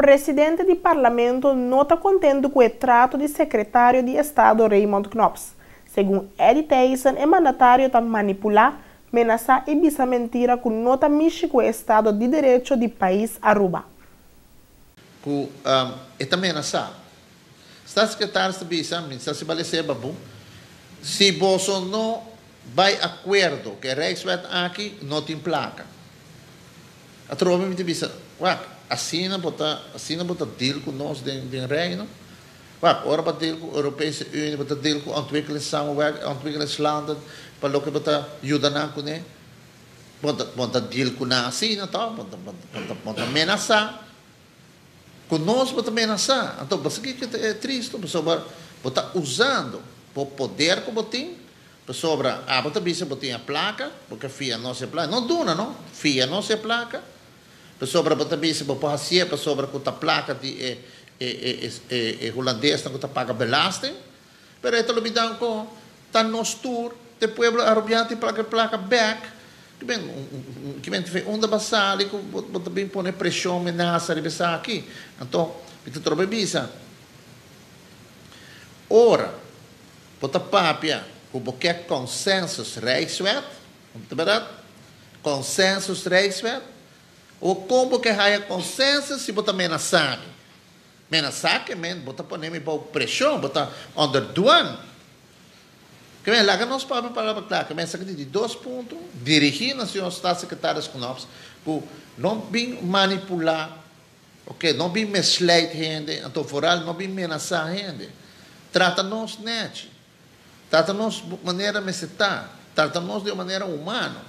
presidente do parlamento não está contente com o trato do secretário de Estado Raymond Knops. Segundo Eddie Tyson, o mandatário está manipular, ameaçar e bisa mentira que não está mexendo com o Estado de Direito do país Aruba. É também ameaçar. Está secretário está bisa, está se balecer babu. Se Bolsonaro não vai acordo que Rijkswet aqui não tem placa. A tropa me bisa, assina bota deal com nós de reino. Ora bota deal com a Europese Unie, bota deal com ontwikkelingslanden, para que bota ajuda na kune. Bota deal com na assina, tá? Bota ameaçar. Conosco bota ameaçar. Então, você que é triste, pessoa bota usando o poder que botem. Pessoa bota bisa botem a placa, porque fia não se placa. Não duna, não? Fia não se placa. Pessoa bota bisa botar a pessoa com a placa de holandês, que paga belasting. Pero ito lubidan ko, tan nos tour, te pueblo arubiante placa back. Que bem, onda basali, bota bem pôr pressão, ameaça, rebessar aqui. Então, ito trobe bisa. Ora, bota papia, o boque consensus Rijkswet, não verdade? Consensus Rijkswet. O como que há consenso se bota ameaçar. Ameaçar que bota pôr nem para pressão, bota under douane. Que bem, lá que nós podemos falar para que bem, sabe de 2 pontos, dirigir na senhora Estado secretário com nós, por não bem manipular, ok, não bem mesleid gente, então foral não bem ameaçar gente, trata-nos net, trata-nos de maneira meseta, trata-nos de maneira humana,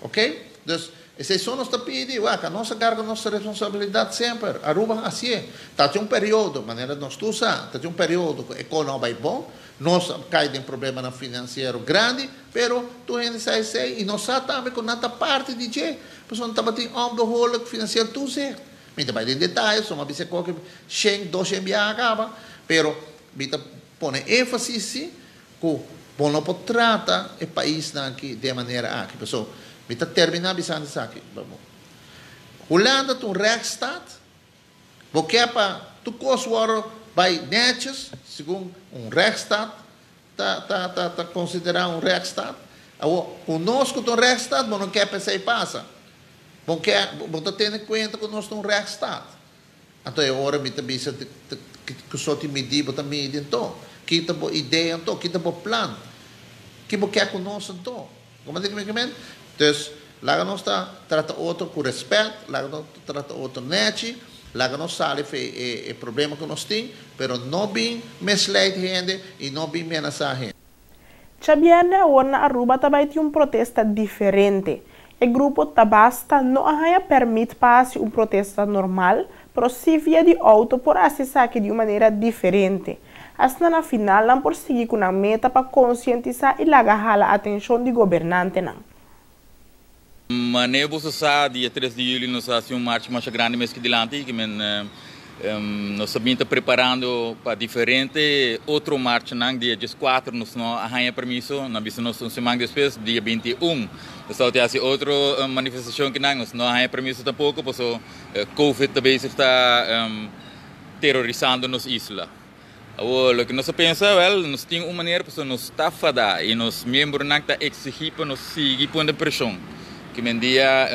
ok? Então, esse só nos está pedindo, a nossa carga, a nossa responsabilidade sempre, Aruba assim, está um período, maneira nós usar, está um período econômico vai bom, nós caímos em problema financeiro grande, pero tu ainda sai e nós também com nada parte de que, pessoal não está batendo ombro rolo financeiro tu certo, mas vai em detalhes, só uma vez que 100, 200 acaba, pero bita põe ênfase que bom não pode tratar o país aqui de maneira aqui, pessoal. Bita terminar bisando isso aqui. Holanda tem rechtsstaat. Porque para tu coisa vai netjes, segundo rechtsstaat, tá considerado rechtsstaat. Conosco tem rechtsstaat, mas não quer pensar e passa. Bom tá tendo em conta que nós temos rechtsstaat. Então é hora bita bisa que só te medir, bota medir então. Kita bo ideia então, kita bo plano. Que bo quer conosco então. Como digo me então, lá nós trata outro com respeito, lá nós trata outro net, lá nós sabe o problema que nós temos, mas não bem mesleid gente e não bem ameaçar gente. Chabiane agora na Aruba também tem protesta diferente. O grupo Tabasta não permite passe protesta normal, mas se via de auto por acessar aqui de maneira diferente. Assim, na final, não por seguir com a meta para conscientizar e agarrar a atenção do governante. Mas nós sa dia 3 de julho nós fazemos marcha mais grande mês que dilante que nós estamos preparando para diferente outro marcha dia 14 nós não arranha permisso na vista nós semana depois dia 21 nós temos outra manifestação que nós não arranha permisso tampouco porque COVID também está terrorizando nos isla. O que nós pensamos nós temos uma maneira para nós estar fada e nos membros não está exigir para nós seguir por pressão. Que no dia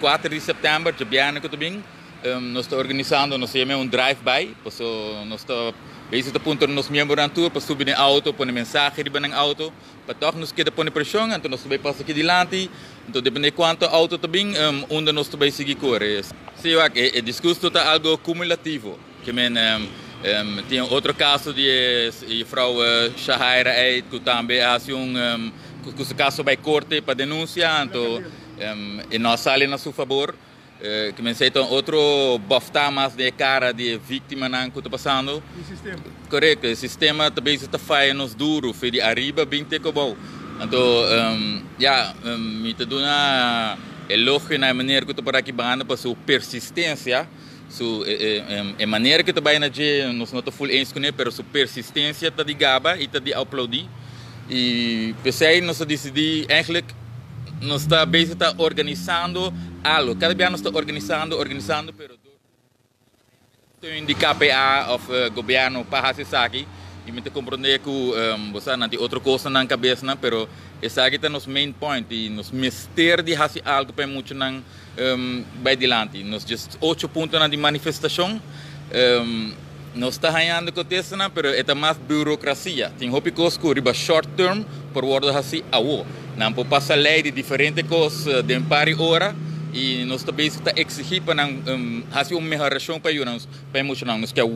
4 de setembro, de Biana que também, nós estamos organizando, nós chamamos drive-by, nós estamos a ponto nos membros na tour para subir no auto, pôr mensagem no auto, para todos nos queda pôr pressão, então nós vamos passar aqui adiante, então depende de quanto auto também, onde nós vamos seguir correr. Sim, o discurso está algo cumulativo, que tem outro caso de a frau Shahira Eid, que também faz que caso vai corte para denunciar, então e nós saímos a seu favor, que me sei outro boftar mais de cara de vítima não que está passando. O sistema. Correto, o sistema também está fazendo duro, foi de arriba bem te bom. Então, me te dá uma elogio na maneira que tu para aqui banda para sua persistência, a maneira que tu vai na je, nós não estamos full eens com ele, mas sua persistência está de gaba e está de aplaudir. E pensei nós decidimos eigenlijk nós está basicamente organizando algo. Cada dia nós está organizando, pero Steun de KPA of governo para Hasisaki. E me compreender que você não tem outra coisa na cabeça, mas esse aqui é nosso main point e nos mistério de fazer algo para muito não vai adiante. Nos just 8 pontos de manifestação, nós está ganhando com isso, mas é mais burocracia. Tem roupa coisa que riba short term por ordem assim awo. Não pode passar lei de diferentes coisas de pari hora e nós também está exigir para fazer uma melhoração para nós, para muito não. Nós quer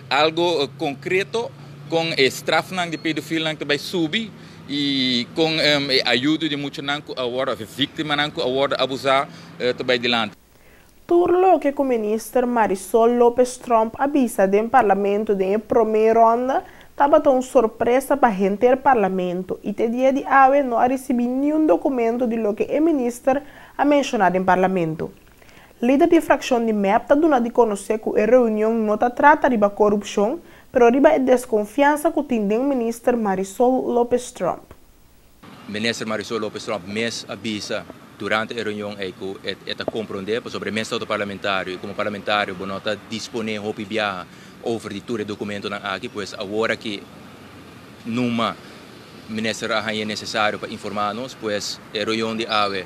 algo concreto com estraf de pedofilia que vai subir e com a ajuda de muitos agora vítimas agora abusar também adiante. Turlo que o ministro Marisol Lopes Trump avisa do parlamento de primeira ronda estava tão surpresa para gente do parlamento e te dia de ave não recebi nenhum documento de lo que o ministro a mencionado em parlamento. Líder de fração de MEP está dando a conhecer que a reunião não trata de corrupção, pero riba é desconfiança que tem o ministro Marisol Lopes Trump. Minister Marisol Lopes Trump mes avisa durante a reunião que está compreender sobre o mensagem do parlamentário e como parlamentário não está disponível para viajar over de todo o documento aqui, pois agora que numa ministro é necessário para informar-nos, pois a reunião de ave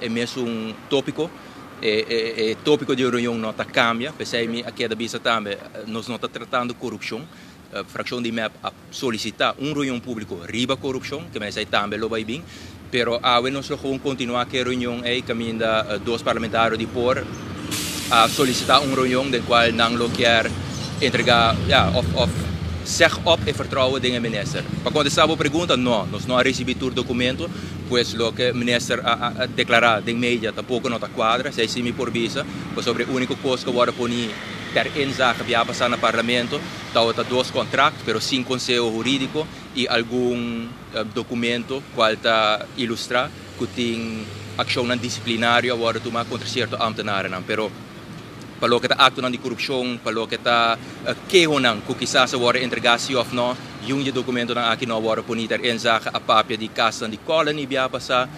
é mesmo tópico. O tópico de reunião não cambia, pensei aqui a visa também, nós não está tratando corrupção, a fração de MEP a solicitar reunião pública riba corrupção, que me sei também lo vai bem, pero nós vamos continuar que a reunião é caminho da dois parlamentários de por a solicitar reunião de qual não lo quer entregar, zeg op e vertrouwen dingen minister. Para contestar a pergunta, nós não recebemos o documento, pois o que o ministro a declarar de media tampouco não está quadra, se sim por visa, pois sobre o único coisa que agora poni per inzake que vai passar no parlamento, está dois contratos, pero sem conselho jurídico e algum documento qual está ilustrar que tem ação disciplinária agora tomar contra certo ambtenaar, pero para o que está acto de corrupção, para o que está queixando que quizás agora entregasse ou não, um documento aqui não agora poniter em zaga a papel de casa de colony via passar,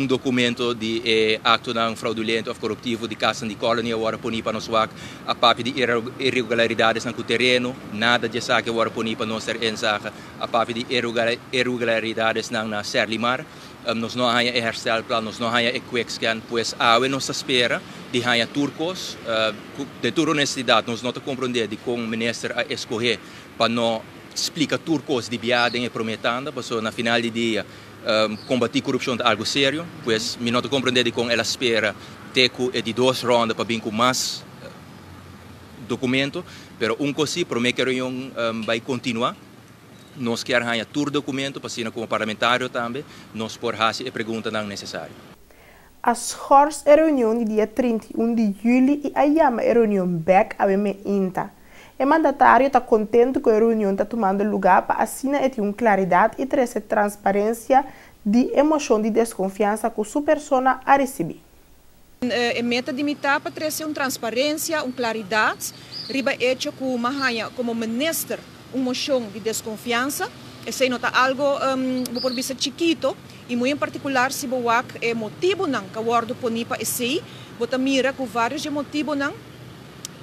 documento de acto fraudulento ou corruptivo de casa de colony agora ponir para nós a papel de irregularidades no terreno, nada de saque agora ponir para nós em zaga a papel de irregularidades na Serlimar. Nós não há herstel plan, nós não há quick scan, pois nós espera de há turcos de toda honestidade, nós não compreender de como o ministro a escolher para não explicar turcos de viagem e prometendo, porque na final de dia combater corrupção é algo sério, pois me não compreender de como ela espera ter de 2 rondas para vir com mais documento, pero coisa promete que a reunião vai continuar. Nós queremos todo documento, para como parlamentário também, nós por fazer a pergunta não necessária. As horse a reunião de dia 31 de julho e a chama a reunião back a me inta. O mandatário está contente que a reunião está tomando lugar para assinar e ter uma claridade e trazer transparência de emoção de desconfiança que sua persona a receber. A meta de meta para trazer uma transparência, uma claridade, riba hecho que o como ministro uma moção de desconfiança, esse não está algo por vista chiquito e muito em particular se boak é motivo não que o ordo poni para esse, bota mira com vários de motivo não,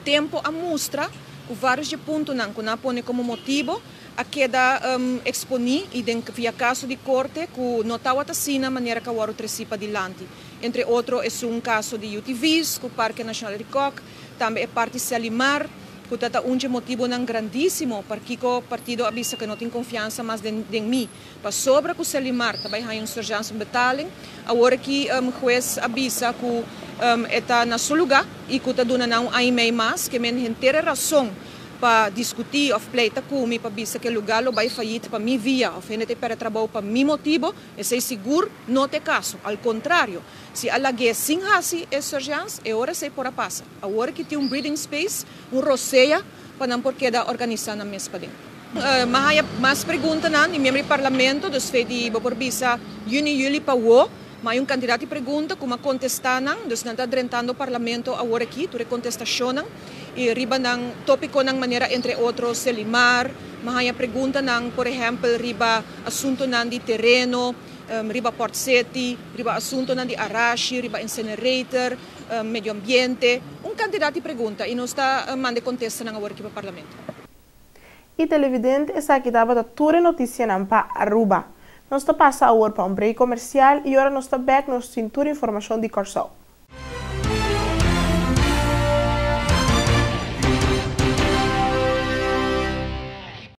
tempo a mostra com vários de ponto não, que não pone como motivo a queda exponí e via caso de corte que não está assim na maneira que o ordo trecipa adiante. Entre outros é caso de UTVs, que o Parque Nacional de Coc, também é parte de Salimar. Portanto, motivo não grandíssimo porque o partido avisa que não tem confiança mais em mim. Para sobre o Selimar, também há uma surgência betaling. Agora que o juiz avisa que está na seu lugar e que está dando um e-mail mais, que men inteira razão para discutir ou pleita comigo para avisa que o lugar vai falir para mim via, ou gente para trabalhar para mim motivo, esse seguro não tem caso. Ao contrário, se a lague sem hasi é surgência, é hora se por a passa. Agora que tem breathing space, roceia, para não porque da organizar na mesma dentro. Mas pergunta não, e membro do parlamento, dos feitos por visa, juni para o, mas candidato de pergunta, como contestar não, dos não está drentando o parlamento agora aqui, tu contestação não, e riba ng tópico ng maneira entre outros Selimar, mahaya pergunta ng por exemplo riba assunto ng di terreno, riba Port City, riba assunto na di Arashi, riba incinerator, medio ambiente. Candidato pergunta e não está mande contesta na work para parlamento. E televidente essa aqui dava da tua notícia na Aruba. Nós está passa a para break comercial e agora nós está back nos cintura informação de Corsol.